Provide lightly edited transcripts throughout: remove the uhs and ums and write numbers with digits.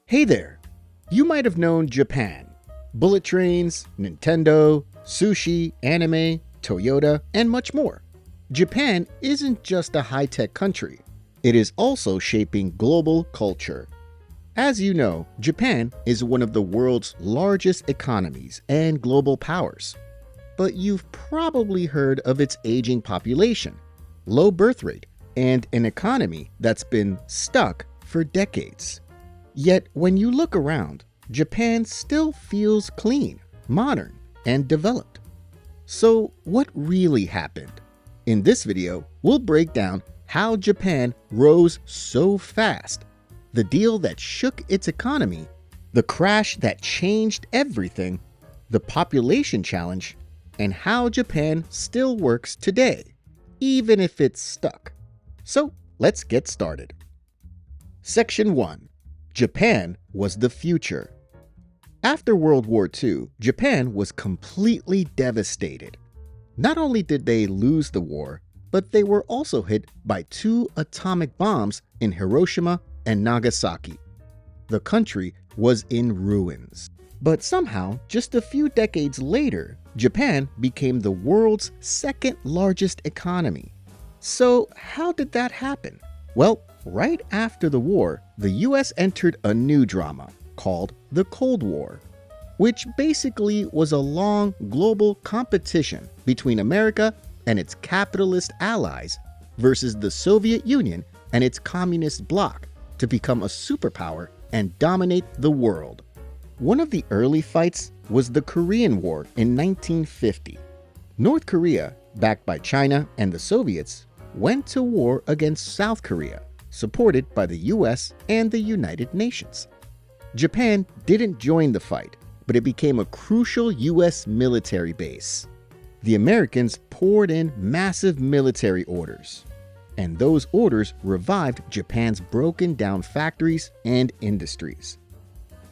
Hey there! You might have known Japan. Bullet trains, Nintendo, sushi, anime, Toyota, and much more. Japan isn't just a high-tech country. It is also shaping global culture. As you know, Japan is one of the world's largest economies and global powers. But you've probably heard of its aging population, low birth rate, and an economy that's been stuck for decades. Yet when you look around, Japan still feels clean, modern, and developed. So what really happened? In this video, we'll break down how Japan rose so fast, the deal that shook its economy, the crash that changed everything, the population challenge, and how Japan still works today, even if it's stuck. So let's get started. Section 1. Japan was the future. After World War II, Japan was completely devastated. Not only did they lose the war, but they were also hit by 2 atomic bombs in Hiroshima and Nagasaki. The country was in ruins. But somehow, just a few decades later, Japan became the world's second largest economy. So how did that happen? Well, right after the war, the US entered a new drama called the Cold War, which basically was a long global competition between America and its capitalist allies versus the Soviet Union and its communist bloc to become a superpower and dominate the world. One of the early fights was the Korean War in 1950. North Korea, backed by China and the Soviets, went to war against South Korea, supported by the US and the United Nations. Japan didn't join the fight, but it became a crucial US military base. The Americans poured in massive military orders, and those orders revived Japan's broken down factories and industries.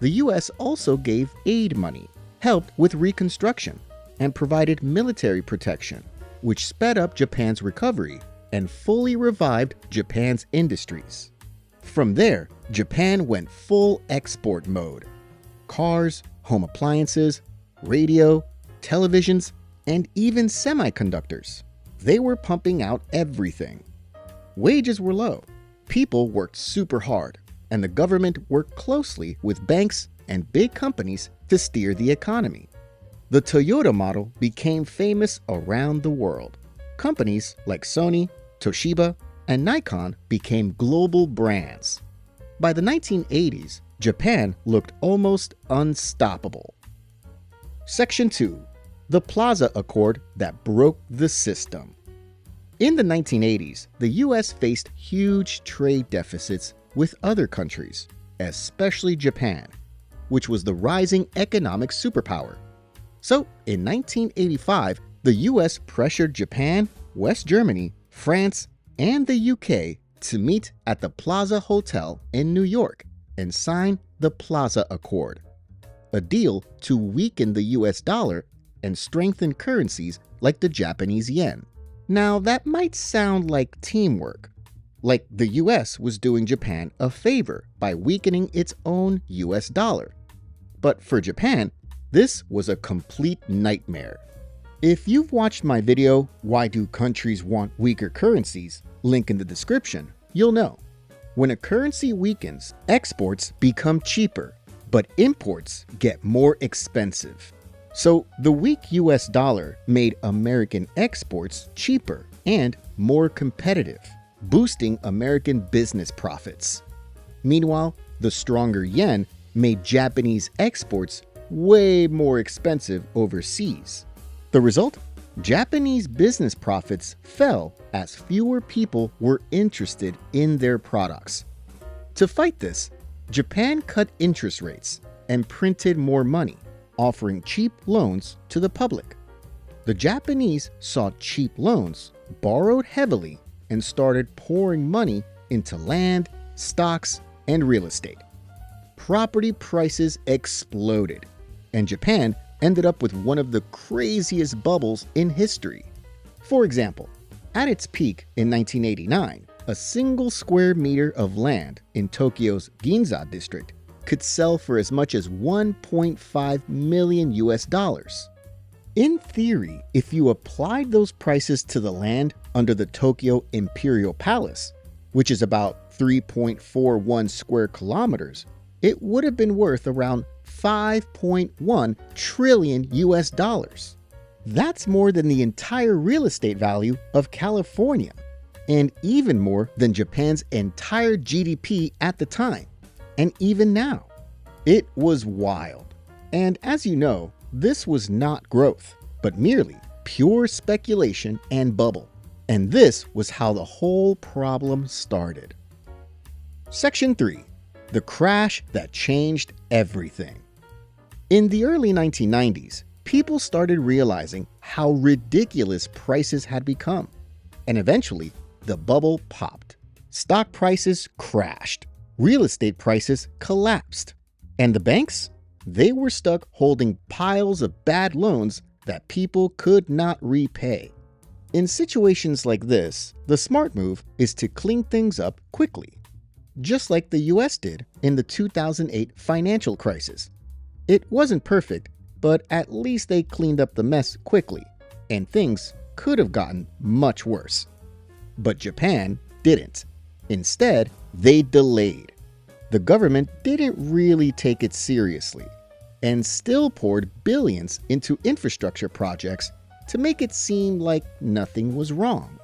The US also gave aid money, helped with reconstruction, and provided military protection, which sped up Japan's recovery and fully revived Japan's industries. From there, Japan went full export mode. Cars, home appliances, radio, televisions, and even semiconductors. They were pumping out everything. Wages were low, people worked super hard, and the government worked closely with banks and big companies to steer the economy. The Toyota model became famous around the world. Companies like Sony, Toshiba, and Nikon became global brands. By the 1980s, Japan looked almost unstoppable. Section 2. The Plaza Accord that broke the system. In the 1980s, the US faced huge trade deficits with other countries, especially Japan, which was the rising economic superpower. So, in 1985, the US pressured Japan, West Germany, France, and the UK to meet at the Plaza Hotel in New York and sign the Plaza Accord, a deal to weaken the US dollar and strengthen currencies like the Japanese yen. Now, that might sound like teamwork, like the US was doing Japan a favor by weakening its own US dollar. But for Japan, this was a complete nightmare. If you've watched my video, Why Do Countries Want Weaker Currencies? Link in the description, you'll know. When a currency weakens, exports become cheaper, but imports get more expensive. So the weak US dollar made American exports cheaper and more competitive, boosting American business profits. Meanwhile, the stronger yen made Japanese exports way more expensive overseas. The result? Japanese business profits fell as fewer people were interested in their products. To fight this, Japan cut interest rates and printed more money, offering cheap loans to the public. The Japanese saw cheap loans, borrowed heavily, and started pouring money into land, stocks, and real estate. Property prices exploded, and Japan ended up with one of the craziest bubbles in history. For example, at its peak in 1989, a single square meter of land in Tokyo's Ginza district could sell for as much as 1.5 million US dollars. In theory, if you applied those prices to the land under the Tokyo Imperial Palace, which is about 3.41 square kilometers, it would have been worth around 5.1 trillion US dollars. That's more than the entire real estate value of California, and even more than Japan's entire GDP at the time, and even now. It was wild. And as you know, this was not growth, but merely pure speculation and bubble. And this was how the whole problem started. Section 3. The crash that changed everything. In the early 1990s, people started realizing how ridiculous prices had become. And eventually, the bubble popped. Stock prices crashed. Real estate prices collapsed. And the banks? They were stuck holding piles of bad loans that people could not repay. In situations like this, the smart move is to clean things up quickly, just like the US did in the 2008 financial crisis. It wasn't perfect, but at least they cleaned up the mess quickly, and things could have gotten much worse. But Japan didn't. Instead, they delayed. The government didn't really take it seriously, and still poured billions into infrastructure projects to make it seem like nothing was wrong.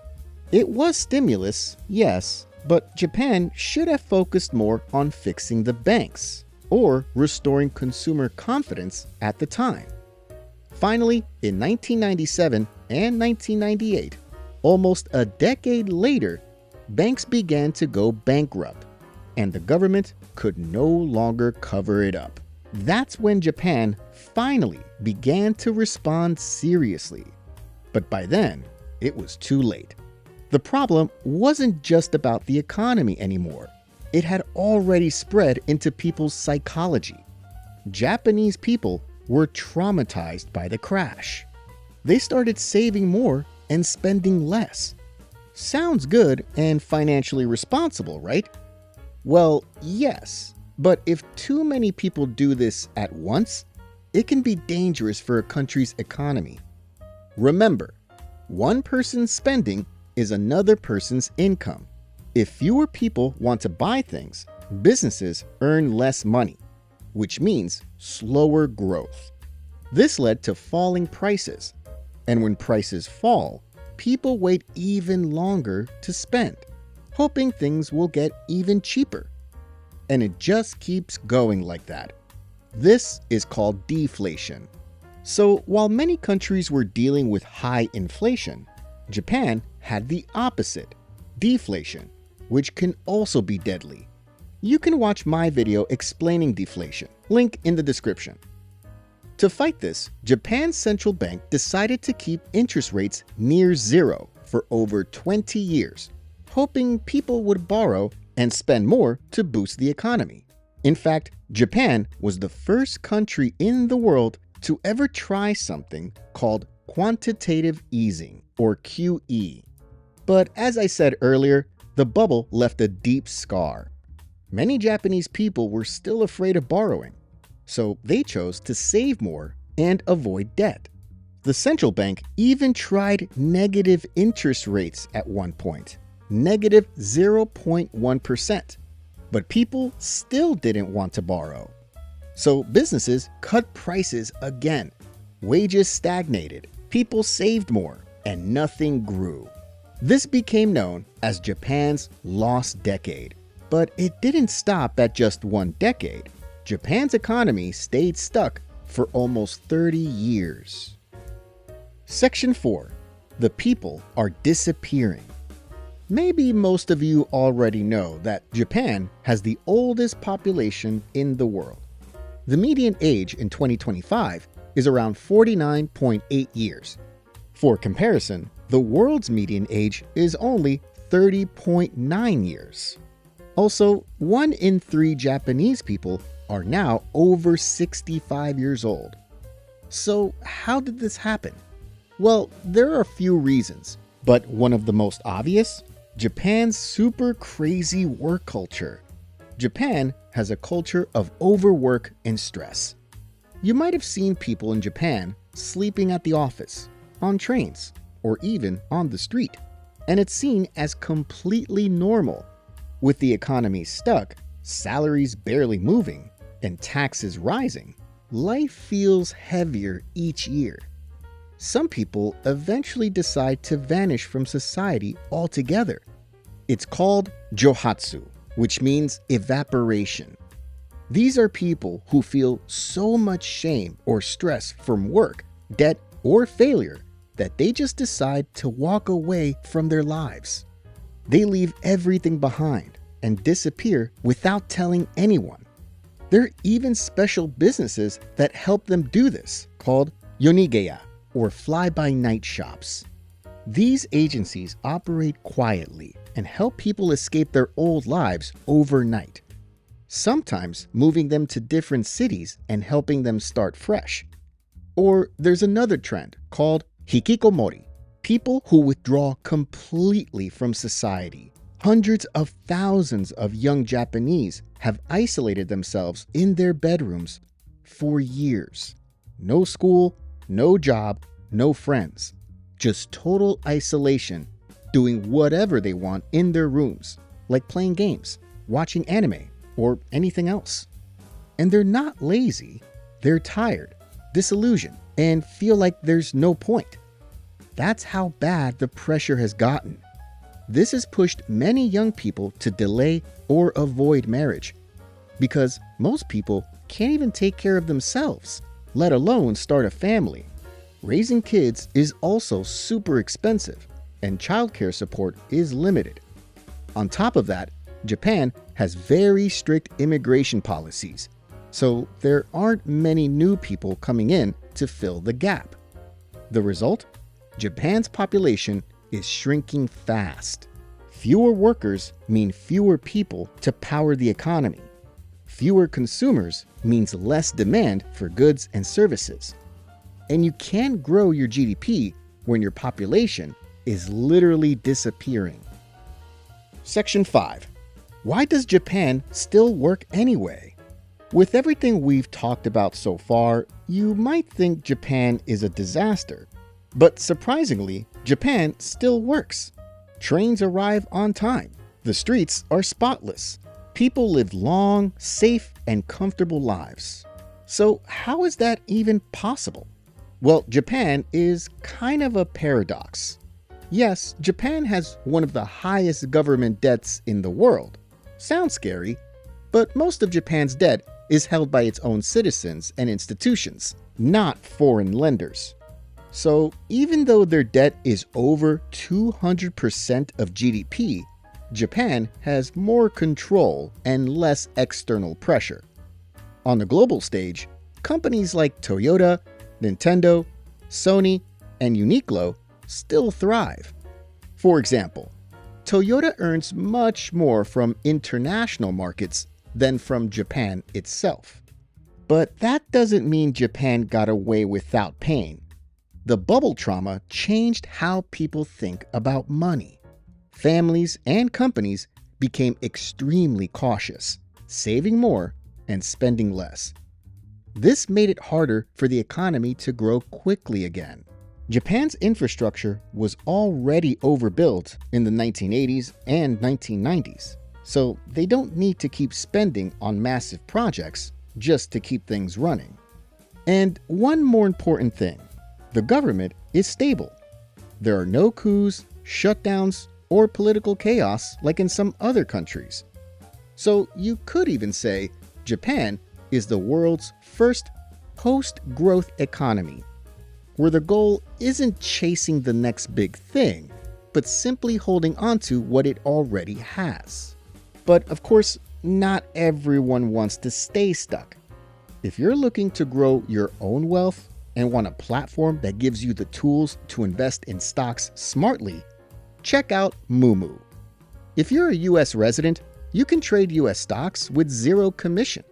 It was stimulus, yes, but Japan should have focused more on fixing the banks or restoring consumer confidence at the time. Finally, in 1997 and 1998, almost a decade later, banks began to go bankrupt, and the government could no longer cover it up. That's when Japan finally began to respond seriously. But by then, it was too late. The problem wasn't just about the economy anymore. It had already spread into people's psychology. Japanese people were traumatized by the crash. They started saving more and spending less. Sounds good and financially responsible, right? Well, yes. But if too many people do this at once, it can be dangerous for a country's economy. Remember, one person's spending is another person's income. If fewer people want to buy things, businesses earn less money, which means slower growth. This led to falling prices, and when prices fall, people wait even longer to spend, hoping things will get even cheaper. And it just keeps going like that. This is called deflation. So while many countries were dealing with high inflation, Japan had the opposite, deflation, which can also be deadly. You can watch my video explaining deflation, link in the description. To fight this, Japan's central bank decided to keep interest rates near zero for over 20 years, hoping people would borrow and spend more to boost the economy. In fact, Japan was the first country in the world to ever try something called quantitative easing, or QE. But as I said earlier, the bubble left a deep scar. Many Japanese people were still afraid of borrowing, so they chose to save more and avoid debt. The central bank even tried negative interest rates at one point, negative 0.1%, but people still didn't want to borrow. So businesses cut prices again, wages stagnated, people saved more, and nothing grew. This became known as Japan's lost decade. But it didn't stop at just one decade. Japan's economy stayed stuck for almost 30 years. Section 4. The people are disappearing. Maybe most of you already know that Japan has the oldest population in the world. The median age in 2025 is around 49.8 years. For comparison, the world's median age is only 30.9 years. Also, 1 in 3 Japanese people are now over 65 years old. So how did this happen? Well, there are a few reasons, but one of the most obvious? Japan's super crazy work culture. Japan has a culture of overwork and stress. You might have seen people in Japan sleeping at the office, on trains, or even on the street, and it's seen as completely normal. With the economy stuck, salaries barely moving, and taxes rising, life feels heavier each year. Some people eventually decide to vanish from society altogether. It's called johatsu, which means evaporation. These are people who feel so much shame or stress from work, debt, or failure that they just decide to walk away from their lives. They leave everything behind and disappear without telling anyone. There are even special businesses that help them do this, called yonigeya, or fly-by-night shops. These agencies operate quietly and help people escape their old lives overnight, sometimes moving them to different cities and helping them start fresh. Or there's another trend called hikikomori, people who withdraw completely from society. Hundreds of thousands of young Japanese have isolated themselves in their bedrooms for years. No school, no job, no friends. Just total isolation, doing whatever they want in their rooms, like playing games, watching anime, or anything else. And they're not lazy, they're tired, disillusioned, and feel like there's no point. That's how bad the pressure has gotten. This has pushed many young people to delay or avoid marriage, because most people can't even take care of themselves, let alone start a family. Raising kids is also super expensive, and childcare support is limited. On top of that, Japan has very strict immigration policies, so there aren't many new people coming in to fill the gap. The result? Japan's population is shrinking fast. Fewer workers mean fewer people to power the economy. Fewer consumers means less demand for goods and services. And you can't grow your GDP when your population is literally disappearing. Section 5. Why does Japan still work anyway? With everything we've talked about so far, you might think Japan is a disaster. But surprisingly, Japan still works. Trains arrive on time. The streets are spotless. People live long, safe, and comfortable lives. So how is that even possible? Well, Japan is kind of a paradox. Yes, Japan has one of the highest government debts in the world. Sounds scary, but most of Japan's debt is held by its own citizens and institutions, not foreign lenders. So even though their debt is over 200% of GDP, Japan has more control and less external pressure. On the global stage, companies like Toyota, Nintendo, Sony, and Uniqlo still thrive. For example, Toyota earns much more from international markets than from Japan itself. But that doesn't mean Japan got away without pain. The bubble trauma changed how people think about money. Families and companies became extremely cautious, saving more and spending less. This made it harder for the economy to grow quickly again. Japan's infrastructure was already overbuilt in the 1980s and 1990s, so they don't need to keep spending on massive projects just to keep things running. And one more important thing, the government is stable. There are no coups, shutdowns, or political chaos like in some other countries. So you could even say Japan is the world's first post-growth economy, where the goal isn't chasing the next big thing, but simply holding onto what it already has. But of course, not everyone wants to stay stuck. If you're looking to grow your own wealth and want a platform that gives you the tools to invest in stocks smartly, check out Moomoo. If you're a US resident, you can trade US stocks with zero commission.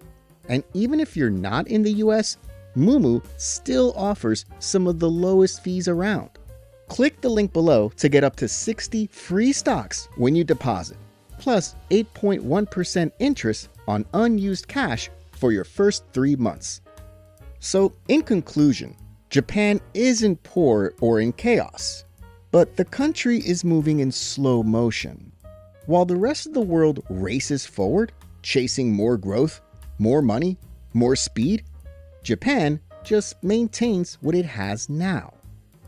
And even if you're not in the US, Moomoo still offers some of the lowest fees around. Click the link below to get up to 60 free stocks when you deposit. plus 8.1% interest on unused cash for your first 3 months. So, in conclusion, Japan isn't poor or in chaos, but the country is moving in slow motion. While the rest of the world races forward, chasing more growth, more money, more speed, Japan just maintains what it has now.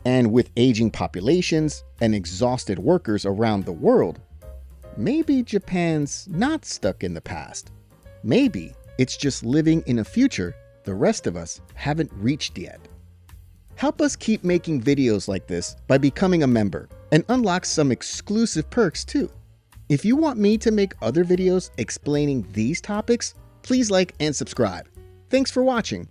And with aging populations and exhausted workers around the world, maybe Japan's not stuck in the past. Maybe it's just living in a future the rest of us haven't reached yet. Help us keep making videos like this by becoming a member and unlock some exclusive perks too. If you want me to make other videos explaining these topics, please like and subscribe. Thanks for watching.